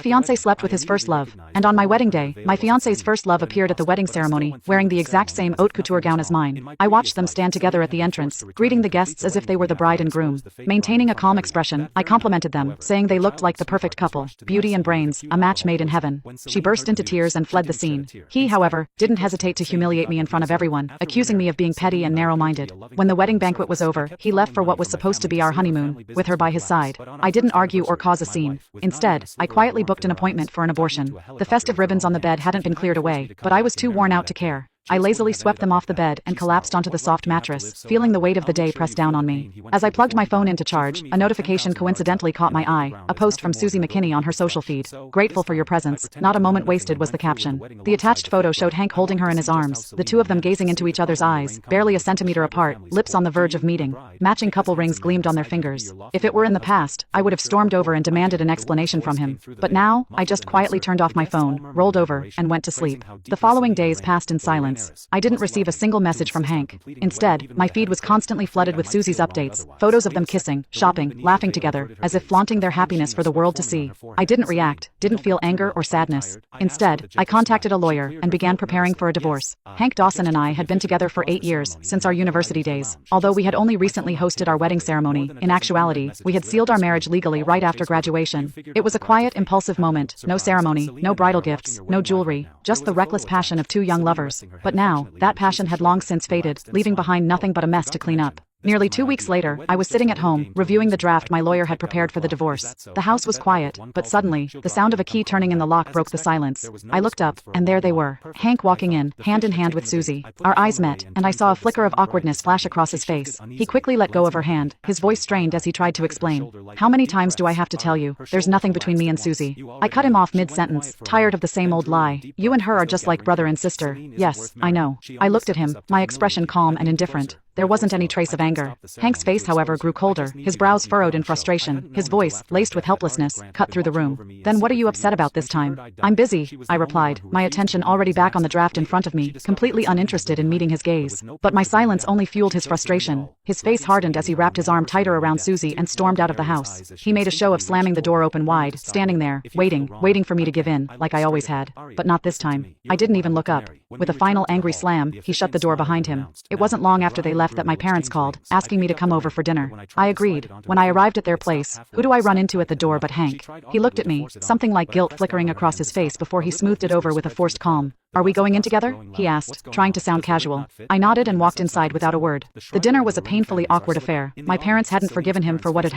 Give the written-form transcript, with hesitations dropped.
Fiancé slept with his first love, and on my wedding day, my fiancé's first love appeared at the wedding ceremony, wearing the exact same haute couture gown as mine. I watched them stand together at the entrance, greeting the guests as if they were the bride and groom. Maintaining a calm expression, I complimented them, saying they looked like the perfect couple, beauty and brains, a match made in heaven. She burst into tears and fled the scene. He, however, didn't hesitate to humiliate me in front of everyone, accusing me of being petty and narrow-minded. When the wedding banquet was over, he left for what was supposed to be our honeymoon, with her by his side. I didn't argue or cause a scene. Instead, I quietly booked an appointment for an abortion. The festive ribbons on the bed hadn't been cleared away, but I was too worn out to care. I lazily swept them off the bed and collapsed onto the soft mattress, feeling the weight of the day press down on me. As I plugged my phone into charge, a notification coincidentally caught my eye, a post from Susie McKinney on her social feed. "Grateful for your presence, not a moment wasted" was the caption. The attached photo showed Hank holding her in his arms, the two of them gazing into each other's eyes, barely a centimeter apart, lips on the verge of meeting. Matching couple rings gleamed on their fingers. If it were in the past, I would have stormed over and demanded an explanation from him. But now, I just quietly turned off my phone, rolled over, and went to sleep. The following days passed in silence. I didn't receive a single message from Hank. Instead, my feed was constantly flooded with Susie's updates, photos of them kissing, shopping, laughing together, as if flaunting their happiness for the world to see. I didn't react, didn't feel anger or sadness. Instead, I contacted a lawyer and began preparing for a divorce. Hank Dawson and I had been together for 8 years, since our university days. Although we had only recently hosted our wedding ceremony, in actuality, we had sealed our marriage legally right after graduation. It was a quiet, impulsive moment, no ceremony, no bridal gifts, no jewelry, just the reckless passion of two young lovers. But now, that passion had long since faded, leaving behind nothing but a mess to clean up. Nearly 2 weeks later, I was sitting at home, reviewing the draft my lawyer had prepared for the divorce. The house was quiet, but suddenly, the sound of a key turning in the lock broke the silence. I looked up, and there they were, Hank walking in hand with Susie. Our eyes met, and I saw a flicker of awkwardness flash across his face. He quickly let go of her hand, his voice strained as he tried to explain. "How many times do I have to tell you? There's nothing between me and Susie." I cut him off mid-sentence, tired of the same old lie. "You and her are just like brother and sister." "Yes, I know." I looked at him, my expression calm and indifferent. There wasn't any trace of anger. Hank's face, however, grew colder, his brows furrowed in frustration, his voice, laced with helplessness, cut through the room. "Then what are you upset about this time?" "I'm busy," I replied, my attention already back on the draft in front of me, completely uninterested in meeting his gaze. But my silence only fueled his frustration. His face hardened as he wrapped his arm tighter around Susie and stormed out of the house. He made a show of slamming the door open wide, standing there, waiting for me to give in, like I always had. But not this time. I didn't even look up. With a final angry slam, he shut the door behind him. It wasn't long after they left that my parents called, asking me to come over for dinner. I agreed. When I arrived at their place, who do I run into at the door but Hank? He looked at me, something like guilt flickering across his face before he smoothed it over with a forced calm. "Are we going in together?" he asked, trying to sound casual. I nodded and walked inside without a word. The dinner was a painfully awkward affair. My parents hadn't forgiven him for what had